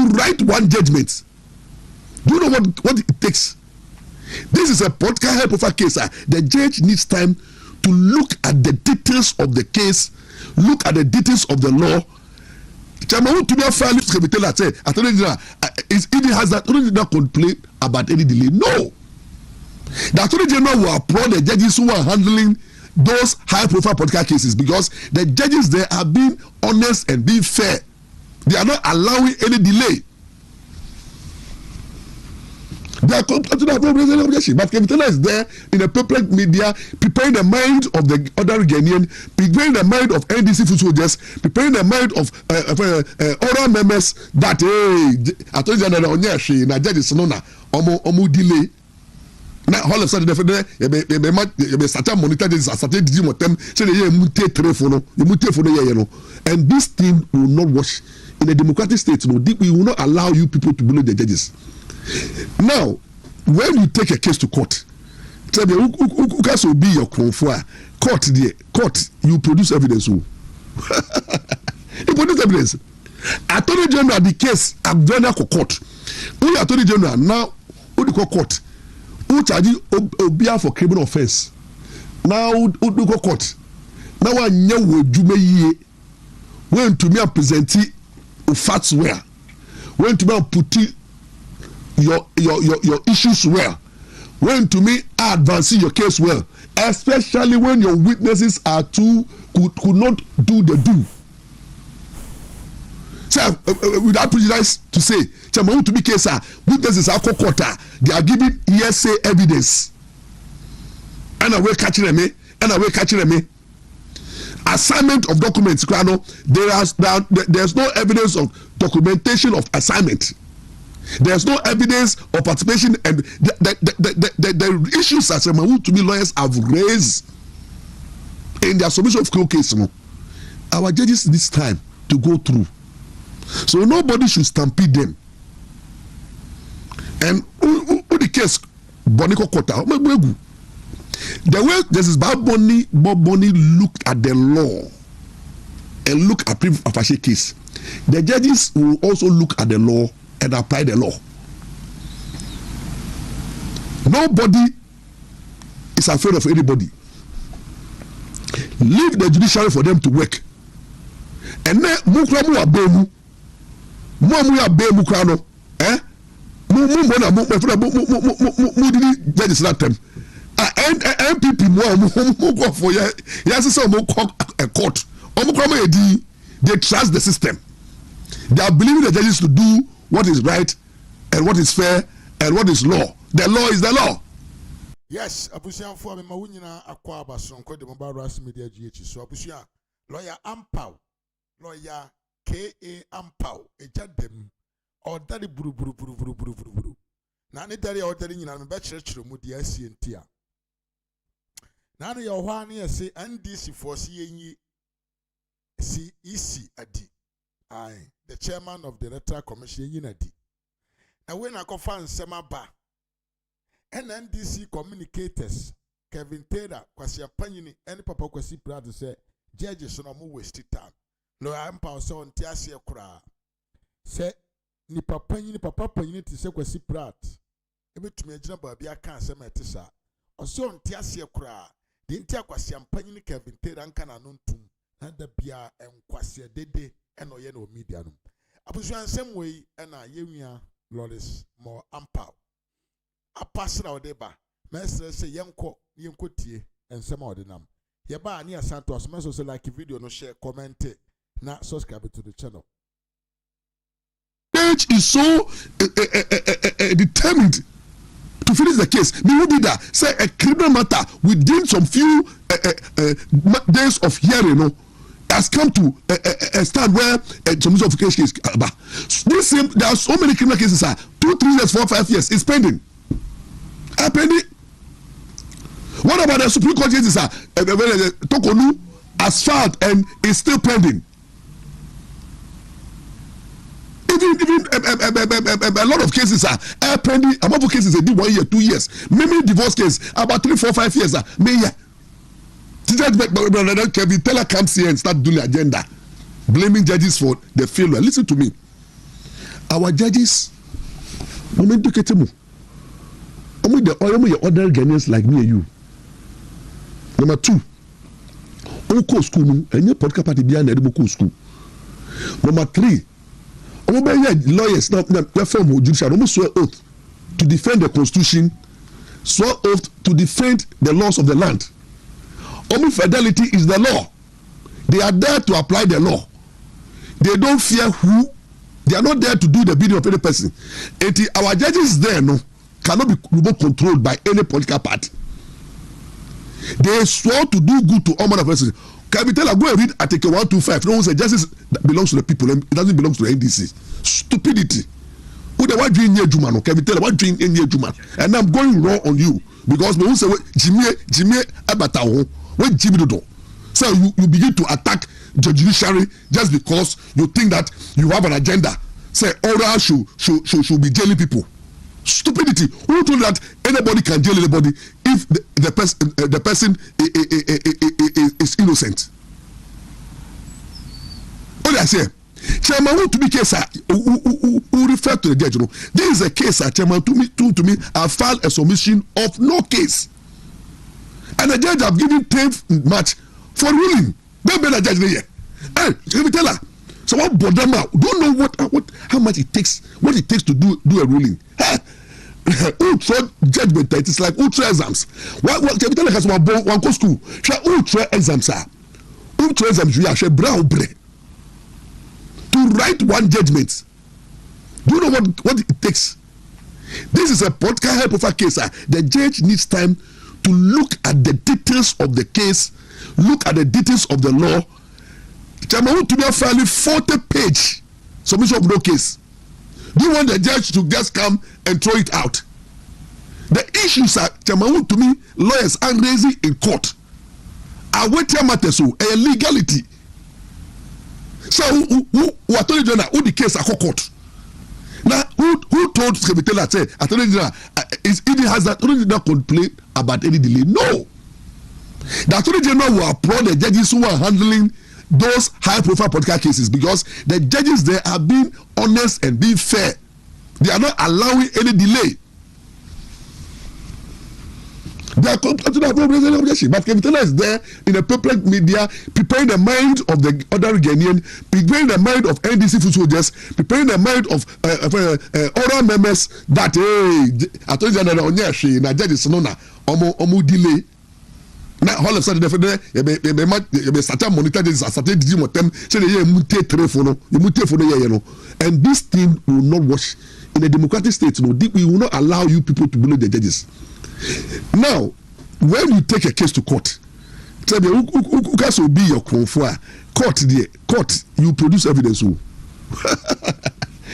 to write one judgment. Do you know what it takes? This is a political high profile case. The judge needs time to look at the details of the case, look at the details of the law. Chairman, to be a fairly say, Attorney General, it has that Attorney General complain about any delay. No. The Attorney General will applaud the judges who are handling those high profile political cases, because the judges there are being honest and being fair. They are not allowing any delay. They are but Kevitela is there in a public media, preparing the mind of the other Ghanaian, preparing the mind of NDC foot soldiers, preparing the mind of other members that I told you that na judges no na omo delay. Now all of a sudden they start monitor this, start dealing with them. Say they mute telephone, and this thing will not wash in a democratic state. No, we will not allow you people to bully the judges. Now, when you take a case to court, tell me who can be your confor? Court, you produce evidence. You produce evidence. Attorney General, the case, I'm going to court. Only Attorney General now, who do court? Who charge Obia for criminal offense? Now, who do court? Now, I know what you when to me present facts where, when to me put your issues well, when to me advancing your case well, especially when your witnesses are too could not do the do. So without prejudice to say, to be case witnesses are court, they are giving hearsay evidence, and away catching them. Assignment of documents, there's no evidence of documentation of assignment. There's no evidence of participation, and the issues as to me lawyers have raised in their submission of court case. Our judges this time to go through, so nobody should stampede them. And who the case Boniko Kota, the way this is Bob Bonnie looked at the law and look at Prima Facie case, the judges will also look at the law and apply the law. Nobody is afraid of anybody. Leave the judiciary for them to work. And then mukramu abemu, muamu abemu krano, judges that time. MPP mu go for yes say a court. They trust the system. They are believing the judges to do what is right and what is fair and what is law. The law is the law. Yes, abusian for me mawunyina akwa abasonko de mobile ras media GH. So abusian lawyer Ampaw, lawyer KA Ampaw, ejadem or daddy buru. Na ne daddy or daddy nyina me be chirechiro mu dia asientia. Na no your hwa na say NDC for CNyi CEC adi. Aye, the chairman of the Electoral Commission Unity. Now when I confirm Semaba, NDC communicators, Kevin Taylor, Kwasi Pratt, and Papa Kwasi Pratt say, judges no more waste time. Lawyer Ampaw so on Tiasia Kra. Say, ni Papa Panini to say Kwasi Pratt. Ebe to me jina baby I can't say metisa. Or so on Tiasia Kra. The entire Kwasi Pratt Kevin Taylor and can anuntum. And the Bia and Kwasi Dede. And no yeno media no. Abusuan same way and yemia Maurice Ampaw. A pastor out there ba. Mestre say yenko tie and some of the nam. Yeba near Santos meso say like video no share comment na subscribe to the channel. Judge is so determined to finish the case. Me who did that? Say a criminal matter within some few days of hearing, no, has come to a stand where some of case is about. This same, there are so many criminal cases. 2, 3 years, 4, 5 years. It's pending. Pending. What about the Supreme Court cases? Tokonu as filed and is still pending. Even a lot of cases are pending. Among cases they did 1 year, 2 years. Maybe divorce case about 3, 4, 5 years. Kevin Taylor comes here and start doing the agenda, blaming judges for the failure. Listen to me. our judges, women do get them. Only the other Ghanaians like me and you. Number 2, Oko school, and your podcast party behind the school. Number 3, lawyers now form judicial almost swear oath to defend the constitution, swear oath to defend the laws of the land. Only fidelity is the law. They are there to apply the law. They don't fear who. They are not there to do the bidding of any person. And our judges there cannot be remote controlled by any political party. They swore to do good to all manner of persons. Can we tell her, go and read Article 125. No one says justice belongs to the people and it doesn't belong to the NDC. Stupidity. Who the what doing here, Juma? Can we tell her what doing in here, Juma? And I'm going wrong on you because we won't say Jimmy Abataho, what Jimmy do. So you begin to attack the judiciary just because you think that you have an agenda. Say oral should be jailing people. Stupidity. Who told that anybody can jail anybody if the person is innocent? What did I say? Chairman, who to be case who refer to the judge? This is a case Chairman to me I filed a submission of no case, and the judge have given 10th March for ruling. Don't be the judge there. Hey, let me tell her. So what bother now? Don't know what how much it takes, what it takes to do a ruling. Ultra judgment, it is like ultra exams. What can we tell us one go school? Ultra exams are ultra exams. We are brown bread to write one judgment. Do you know what it takes? This is a podcast help of a case. The judge needs time to look at the details of the case, look at the details of the law. Chairman, to be a fairly 40-page submission of no case. Do you want the judge to just come and throw it out? The issues are, Chairman, to me, lawyers are raising in court. I wait till matters so a legality. So who attorney general who the case are court? Now who told Sekretariat say attorney general it has that attorney general complain about any delay? No. The attorney general will applaud the judges who are handling those high-profile political cases because the judges there are being honest and being fair. They are not allowing any delay. They are but Kevin is there in a public media preparing the mind of the other Ghanaian, preparing the mind of NDC foot soldiers, preparing the mind of other members that attorney general Onyeshi na judges no na omo delay. Now all of a sudden you start monitor this start digim with them say you mute telephone and this thing will not wash in a democratic state. No, we will not allow you people to bully the judges. Now, when you take a case to court, tell me who can be your confor court you produce evidence. You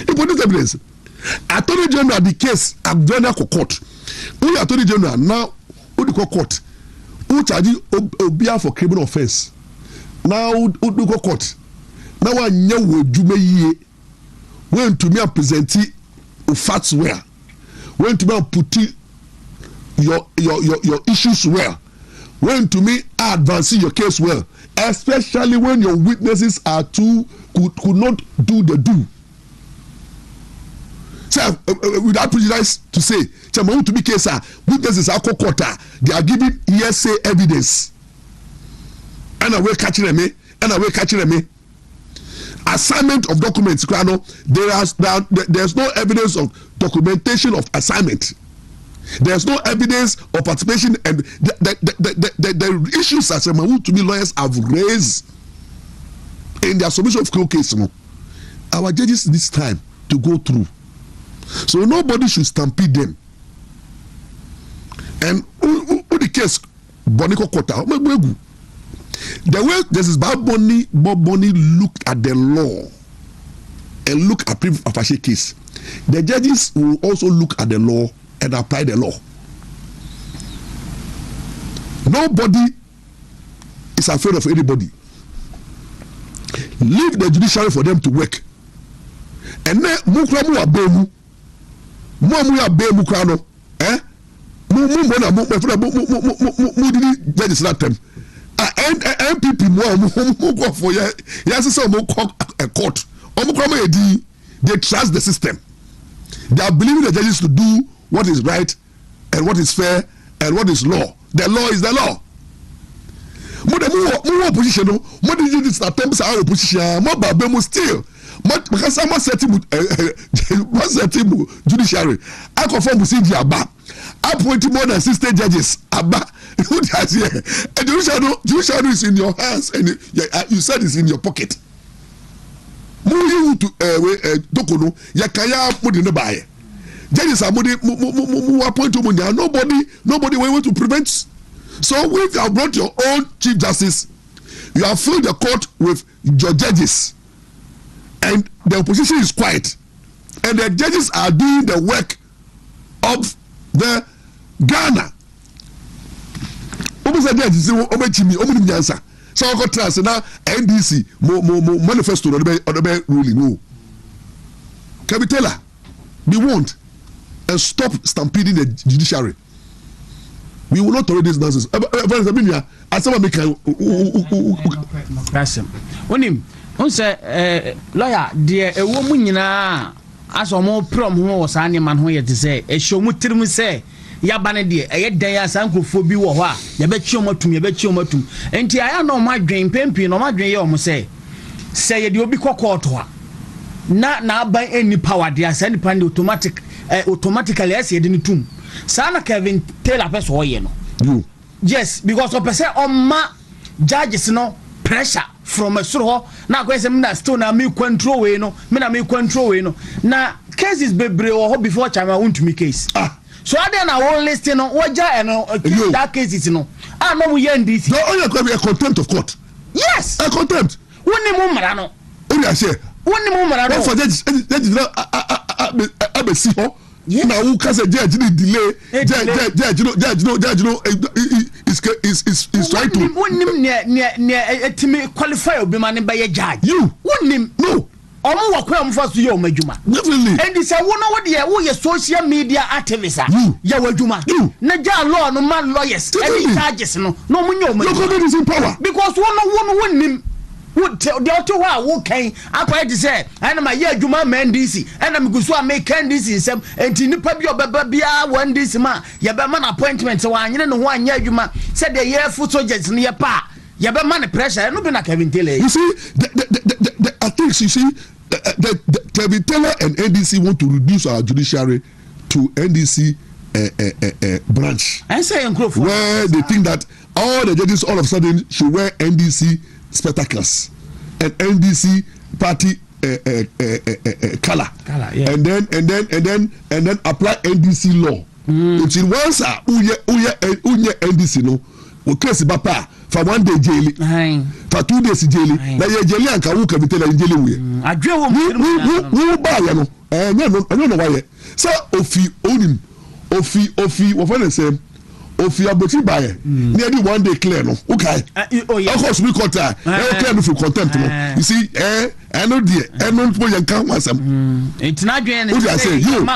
produce evidence. Attorney General the case Abdona court. Who Attorney General now who the court? Who charge Obia for criminal offense? Now who go court? Now I know what you may when to me present facts well. When to me put your issues well. When to me advancing your case well, especially when your witnesses are could not do the do. So without prejudice to say, Chairman, to be case witnesses are court, they are giving hearsay evidence. And I will catching them. Assignment of documents, there's no evidence of documentation of assignment. There's no evidence of participation, and the issues as to me lawyers have raised in their submission of case. Our judges this time to go through, so nobody should stampede them. And who the case Boniko Kota, the way this is Bob Bonnie looked at the law and look at proof of a case, the judges will also look at the law and apply the law. Nobody is afraid of anybody. Leave the judiciary for them to work. And then mukramu abemu, muamu abemu krano, mu judges that time. MPP mu go for yes so mu a court. Omukrama edi They trust the system. They are believing the judges to do what is right and what is fair and what is law. The law is the law. More opposition, more judges attempts our opposition, more babemo still. Because I'm not setting judiciary. I confirm with CG Abba. I appointed more than 60 judges. Abba. And judiciary is in your hands, and you said it's in your pocket. Move to Dokono, Yakaya put in the buy. Judges are appointed. Nobody want to prevent. So if you have brought your own chief justice, you have filled the court with your judges, and the opposition is quiet, and the judges are doing the work of the Ghana. So I got trust now. NDC manifesto or the ruling. No, can we tell her? We won't, and stop stampeding the judiciary. We will not tolerate this nonsense. As someone make a when him say lawyer dear a woman as a more prom who was any man who yet to say a show mutim say Yabane dear a day as uncle for be wa Yabechomatum Yabechomatum and I know my dream pimping or my dream almost say you'll be quarter not now by any power dear send pan automatically as you didn't tomb. Sana Kevin Taylor person you yes because of person on my judges no pressure from a soro na kwese me still na me control we no me na me control we no na cases bebre or before chama want me case so I then I won't listen no oja and that cases no no we end this no only a contempt of court yes a contempt woni mo mara no only I say woni mo mara no for judges abesi ho na who can say judge need delay judge is trying to wonnim ne etimi qualify obi man be judge you wonnim no omo wakwa am first ye omadwuma definitely and this one what ye social media activist ya wadwuma na ja law no man lawyers any charges no munye omadwuma local is in power because wonnim the auto who can I to say and my year Juma Mendisi and I'm going to make candies some and Tinipa Babia one this man Yabaman appointment so I know 1 year Juma said the year foot soldiers near pa Yabaman pressure and no Kevin Taylor. You see the I think you see the Kevin Taylor and NDC want to reduce our judiciary to NDC branch. I say where they think that all the judges all of a sudden should wear NDC spectacles and NDC party color, yeah. and then apply NDC law. Which in once uye NDC no, we case bapa for 1 day jail, for 2 days jail. Na ye jail anka who can be tell in jail we. Who buy no? I don't know why. So ofi onim, ofi what for say? Ofi aboti buy nearly 1 day clear no okay of course we cut clear no for contempt no you see I know there no people yan kan wasam it's not doing anything say you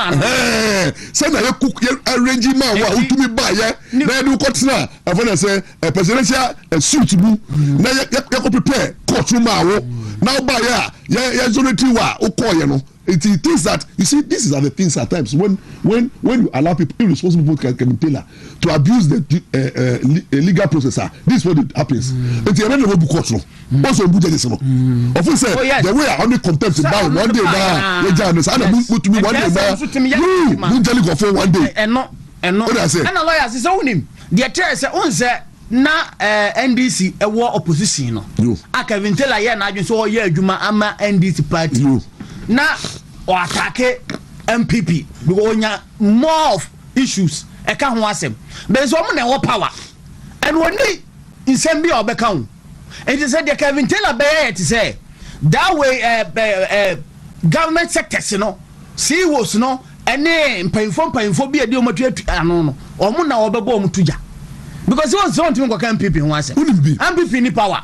say na you cook arrange man wa utumi buy na do cut na after say presidential suit bu na you go prepare courtroom awo now buy ya zonati wa o call you no it thinks that you see these are the things at times when you allow people irresponsible people can tailor to abuse the legal process this is what happens it's a very good court no also good judges no of course the way I only contempt by 1 day now you just and to me 1 day now you tell go for 1 day and no and lawyers is own the tell say on say na NDC e war opposition no Kevin Taylor here na adwen so ye adwuma ama NDC party na o attack MPP because onya more of issues e ka ho asem but so mo na ho power and woni insem bi obeka ho and they said the Kevin Taylor be it say that way government sectors no CEOs no ene mpanyfo bi ade o matu ano no o mo na obebo o mutuja because he was something go can MPP ho asem MPP ni power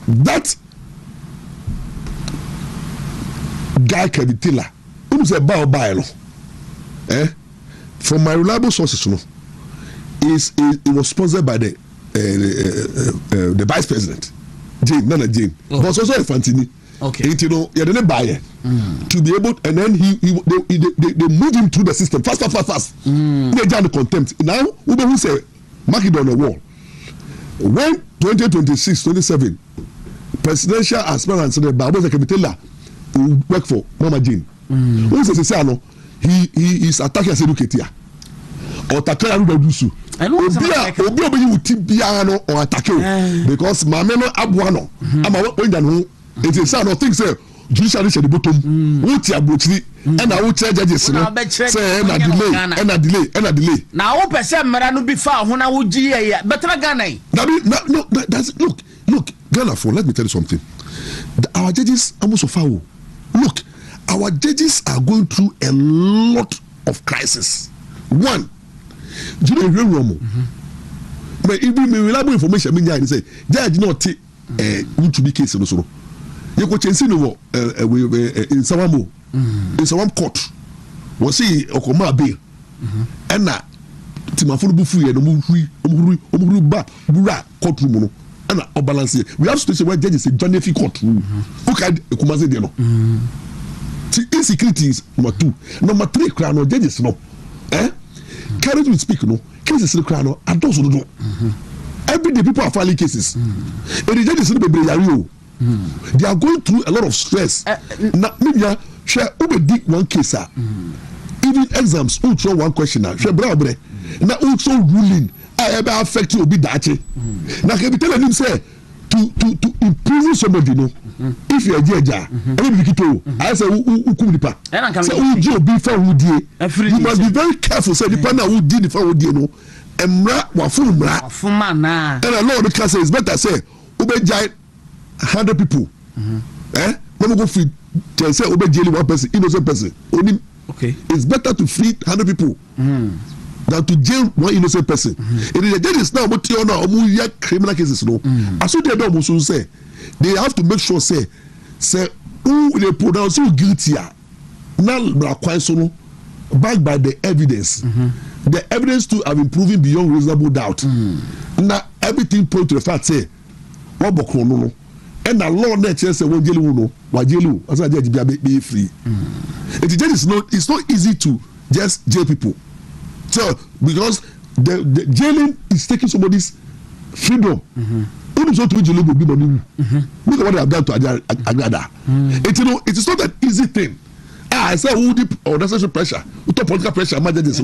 that guy Kevin Taylor say buy no from my reliable sources no it was sponsored by the vice president Jane Nana Jane but also Fantini Okay. You know, yeah, they buy to be able, and then they move him through the system fast. They just contempt. Now, who say mark it on the wall. When 2026, 27 presidential aspirants, the Bible Sekebitela will work for Mama Jane. Who says he is attacking as educator or Takaya Rudusu. Obi you tibiano or attack because Mameno Abuano. I'm a point who it is son of things judiciary said the bottom. What ya butchery and I will tell judges say and a delay. Now open some Marano be far when I would better Ghana. No, that's look, Ghana for let me tell you something. Our judges are most of foul. Look, our judges are going through a lot of crisis. One, do you know real wrong? But even reliable information mean ya say judge not take need to be case no so. You go change no in some court. We see okoma bail. And na timafo bufu ye no mu ba bura courtroom no. And na balance. We have situation where judges say Johnny F courtroom. Okay, Kumase dey no. Insecurities number 2. Number 3 crown judges no. Carried we speak no cases in the crown no adults no do. Every day people are filing cases. And the judges no be yari. They are going through a lot of stress. Now maybe share over one case. Even exams who throw one question share brother. Now also ruling I ever affect you be that. Now can be telling him say to imprison somebody no. If you are jaja, I say who kumipa. Say who do be for who die. You must be very careful. Say the partner who did for who die no. Emra wa fumra. Fuma na. And a lot of the class is better say ube jai 100 people. When we go free, can say ube jail one person, innocent person. Only okay. It's better to free 100 people than to jail one innocent person. It is the judges now what you know criminal cases no. As so they don't say. They have to make sure say who they pronounce you guilty now backed by the evidence. The evidence too have been proven beyond reasonable doubt. Now everything point to the fact say what no and the law nature say one jail no what jail as I judge be free. It's not easy to just jail people. So because the jailing is taking somebody's freedom. Look at what they have done to Agrada. It is not an easy thing. I say who deep unnecessary pressure, political pressure, judges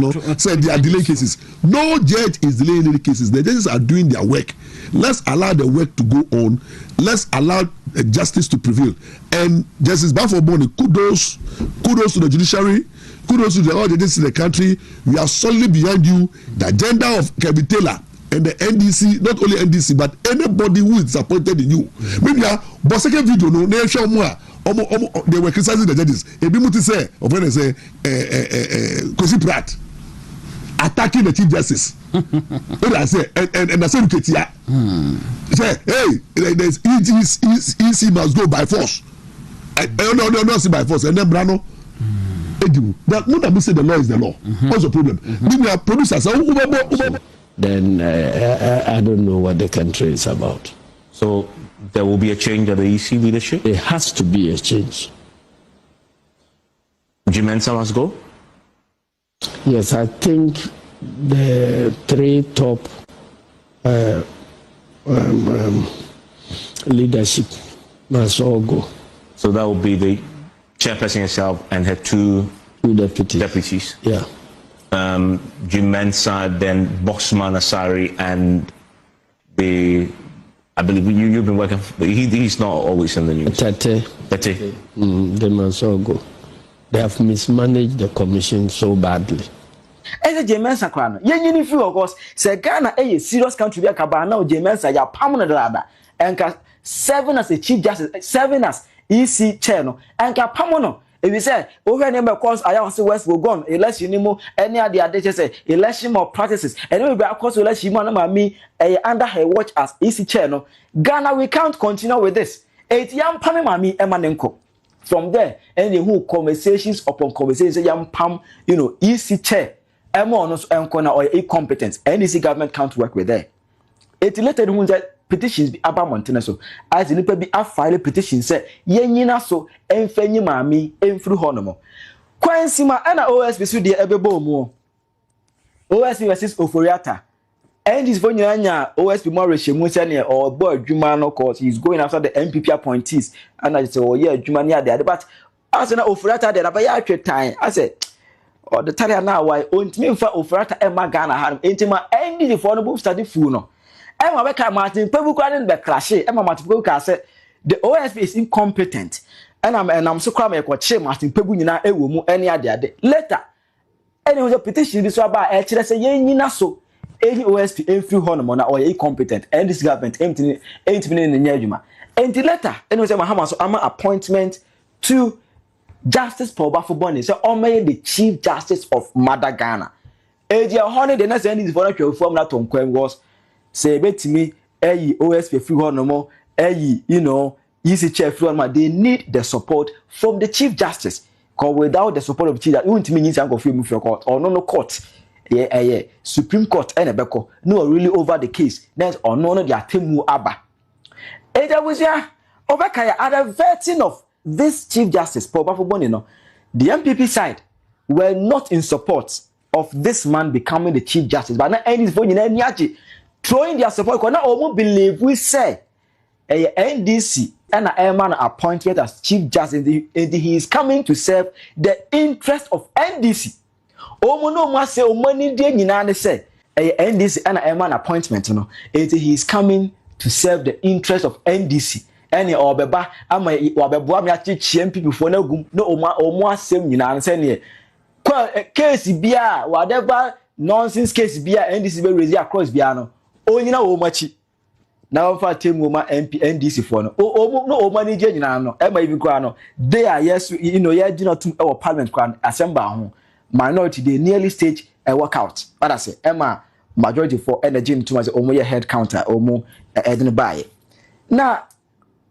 say they are delaying cases. No judge is delaying any cases. The judges are doing their work. Let's allow the work to go on. Let's allow justice to prevail. And Justice Bafo-Boni, kudos to the judiciary. Kudos to all judges in the country. We are solidly behind you. The agenda of Kevin Taylor and the NDC, not only NDC, but anybody who is disappointed in you. Maybe but second video, no, they were criticizing the judges. Ebimuti say, or when they say, Kwasi Pratt attacking the Chief Justice. What I say, and I say, say, hey, there's EC must go by force. No, see by force. And then Brano, that no, that say the law is the law. What's the problem? Maybe our producers then I don't know what the country is about. So there will be a change of the EC leadership? There has to be a change. Jimensa must go? Yes, I think the 3 top leadership must all go. So that will be the chairperson herself and her 2 deputies. Yeah. Jimensa, then Boxman Asari, and I believe you've been working. He's not always in the news. Tete. They must all go. They have mismanaged the commission so badly. As a Jimensa crown, you feel of course, say Ghana a serious country be a cabana, Jimensa, ya permanent ladder, and 7 as a chief justice, 7 as EC channel, and Capamono. If you say, over number course, I also West will go election anymore, any other say election more practices, and we be of course election me under her watch as EC channel. Ghana, we can't continue with this. 8 young Pammy Emanenko. From there, any who conversations upon conversations, young Pam, EC chair, Emonos and corner or incompetence, NDC government can't work with there. It later who that petitions be aba montana so as nipa bi a file petition say yenyina so emfanyi maami emfiri honomo kwansima ana OSP so de ebebo mu OSP versus Oforiata and this for nyanya OSP Maurice Ampaw or boy adwuma no cause he's going after the MPP appointees and I say oh yeah adwuma near there but as na Oforiata there abaya atwe time I say or the tell now why ontimi fa Oforiata Emma Ghana ha entima and this for no study full no Emma be ka Martin Pebu kwa be crash Emma Martin Pebu ka say the OSP is incompetent and I'm so cry me kwa Martin Pebu nyina ewo mu ene ade later any was a petition this about e kire say yen nyina so any OSP every honomo na or incompetent and this government empty in nyadwuma and the letter any was Mahama so ama appointment to Justice Paul Bafoboni so omeye the Chief Justice of Mother Ghana e honey the next end is for the form na tonkwem was say betimi OSP free honomo you know easy chair free honomo they need the support from the Chief Justice because without the support of the Chief Justice you won't mean you go free move your court or no court yeah Supreme Court and ebeko no really over the case next or no the atemu aba there was ya obekaya at the vetting of this Chief Justice Paul Bafoboni no the MPP side were not in support of this man becoming the Chief Justice but now any for nyina throwing their support because now almost believe we say NDC and a man appointed as Chief Justice and he is coming to serve the interest of NDC. No more say money day nyina say NDC and a man appointment no he is coming to serve the interest of NDC any obeba ama obeboa me achichie MPP for na gum no omo asem nyina say ne case bia whatever nonsense case bia NDC be raise across bia no onyina wo machi na ofa temu ma MP NDC for no no money day nyina no e ma even kwa no they are yes you know ya do not our parliament kwa assembly ho minority they nearly stage a workout what I say Emma majority for energy to as omo your head counter omo edin buy now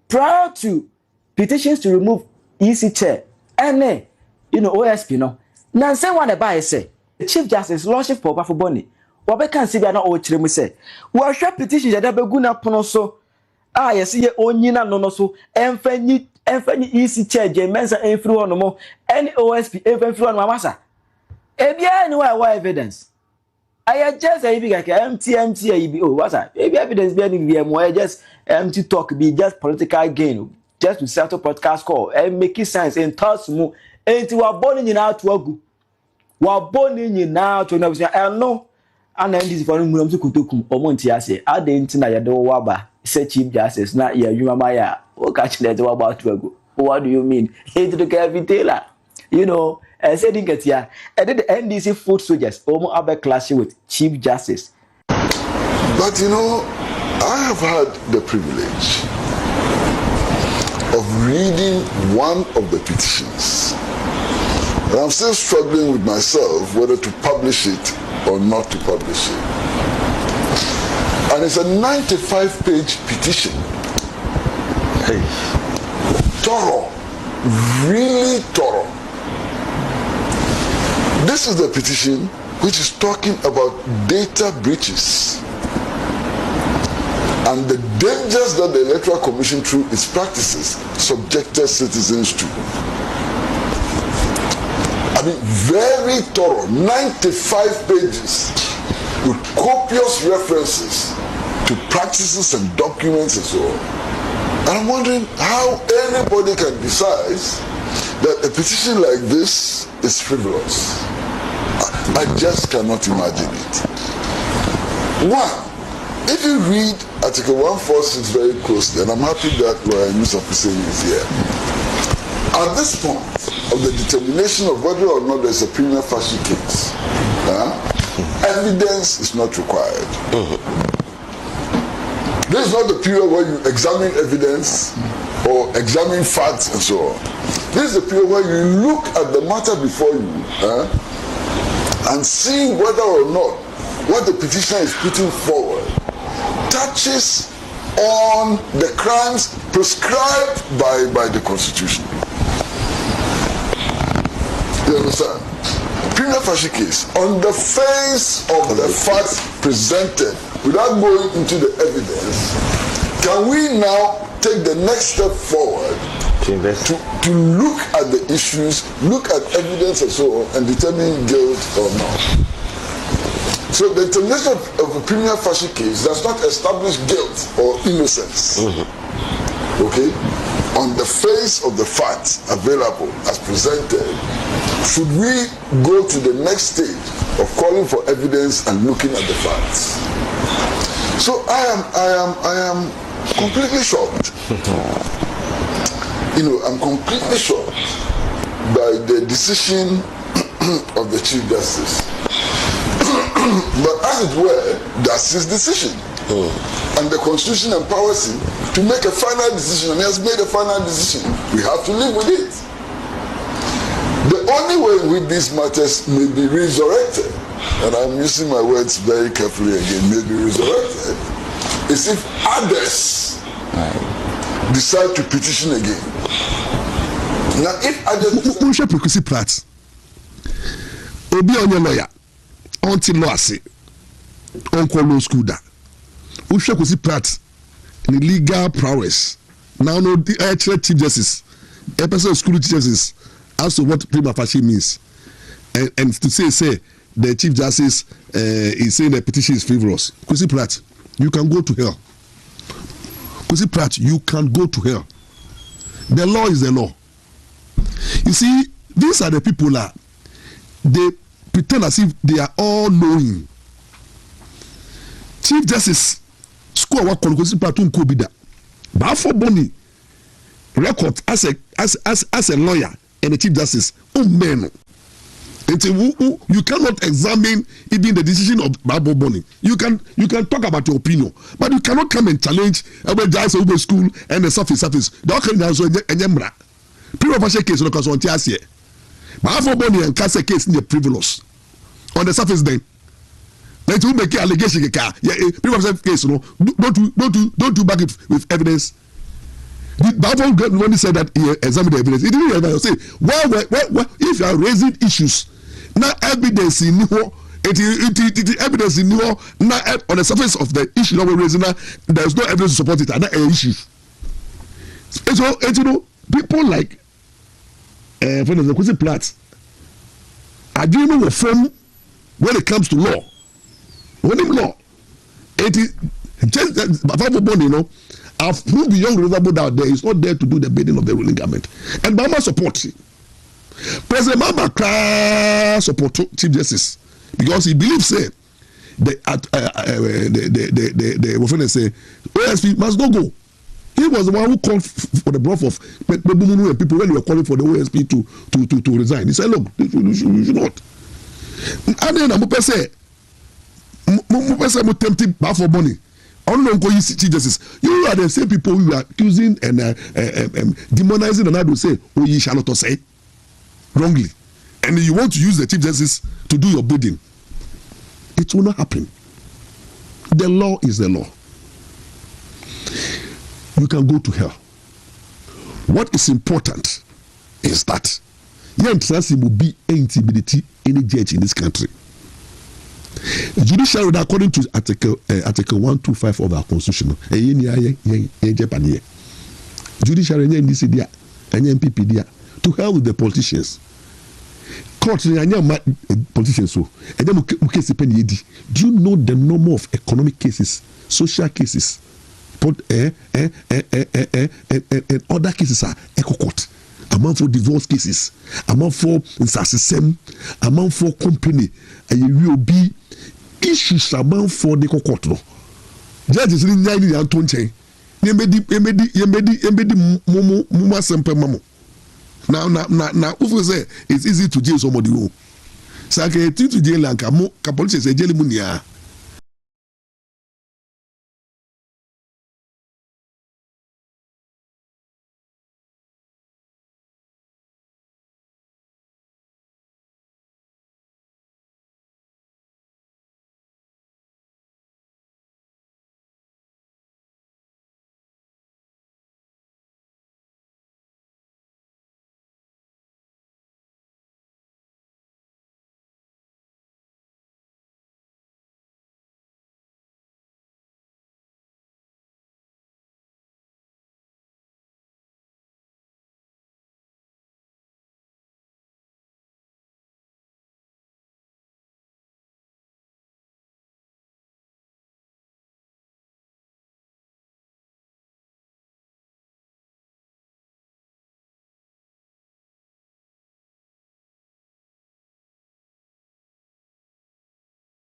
prior to petitions to remove EC chair and you know OSP no now say one buy say Chief Justice Lordship Paul Bafoboni wabeka nsi bia na o kire mu say wo hwe petition da begu na pono so yes ye onyina no so emfanyi EC chair je mensa enfiri ho no mo any OSP enfiri ho no masa ebia ni why evidence I just say big like MT what's that maybe evidence be any more just empty talk be just political gain just to settle podcast call and make it sense and toss mu enti wa born nyina to agu wa born nyina to na say no and then this for mu so kutokum omonti ase adenti na yedo waba say Chief Justice na ya yuma ya o ka chile to waba to agu what do you mean he to the every tailor you know I said in Katia, I did the NDC foot soldiers almost have a clash with Chief Justice. But you know, I have had the privilege of reading one of the petitions. And I'm still struggling with myself whether to publish it or not to publish it. And it's a 95-page petition. Hey. Thorough, really thorough. This is the petition which is talking about data breaches and the dangers that the Electoral Commission through its practices subjected citizens to. I mean, very thorough, 95 pages with copious references to practices and documents and so on. And I'm wondering how anybody can decide that a petition like this is frivolous. I just cannot imagine it. One, if you read Article 146 very closely, and I'm happy that Mr. Hussein is here, at this point of the determination of whether or not there's a prima facie case, evidence is not required. This is not the period where you examine evidence or examine facts and so on. This is the period where you look at the matter before you and see whether or not what the petitioner is putting forward touches on the crimes prescribed by the Constitution. You understand? Prima facie case, on the face of the facts presented, without going into the evidence, can we now take the next step forward to look at the issues, look at evidence and so on, and determine guilt or not? So the determination of a prima facie case does not establish guilt or innocence. Okay? On the face of the facts available as presented, should we go to the next stage of calling for evidence and looking at the facts? So I am completely shocked. I'm completely shocked by the decision of the Chief Justice. But as it were, that's his decision. And the Constitution empowers him to make a final decision, and he has made a final decision. We have to live with it. The only way in which these matters may be resurrected, and I'm using my words very carefully again, may be resurrected, is if others decide to petition again. Now, if others Kwasi Pratt, obi onye lawyer, until law say, uncle law school da. Kwasi Pratt, the legal prowess. Now no the Chief Justice, a person of school justice, as to what prima facie means, and to say the Chief Justice is saying the petition is frivolous. Kwasi Pratt, you can go to hell. Kwasi Pratt, you can go to hell. The law is the law. You see, these are the people that they pretend as if they are all knowing. Chief Justice score what Kwasi Pratt unko bida. But for Bonnie record as a lawyer and a Chief Justice, man. You cannot examine even the decision of Bible Bonnie. You can talk about your opinion, but you cannot come and challenge about guys over school and the surface. The okay also enyemra. Prima facie case no cause on tiasie. Bible Bonnie and case case in the frivolous on the surface then. Let you make allegation prima facie case no don't do back it with evidence. The Bible when he said that he examined the evidence, he didn't say well if you are raising issues. Now evidence in it evidence in now on the surface of the issue that we're raising now, there is no evidence to support it and that issue. So people like for the Kwasi Pratt are doing with form when it comes to law. When in law, it is just Bible Bonnie, I've proved beyond reasonable doubt there is not there to do the bidding of the ruling government, and Bama supports it. President Mama support Chief Justice because he believes the OSP must not go. He was the one who called for the breath of people when they were calling for the OSP to resign. He said, look, you should not. And then I'm say tempted for money. Chief Justice, you are the same people who are accusing and demonizing and I will say, oh, ye shall not say wrongly. And you want to use the Chief Justice to do your bidding. It will not happen. The law is the law. You can go to hell. What is important is that there will be intimidating any judge in this country. Judiciary, according to Article 125 of our Constitution, judiciary and MPP to hell with the politicians. Court politicians so. Do you know the number of economic cases, social cases, and other cases are echo court? Amount for divorce cases, amount for insassim, amount for company, and you will be issues amount for the court. Judges in the Antonche. Yemedi Muma Sempe Mamo. Now, who say it's easy to jail somebody who. Sake to jail and police say jail munia.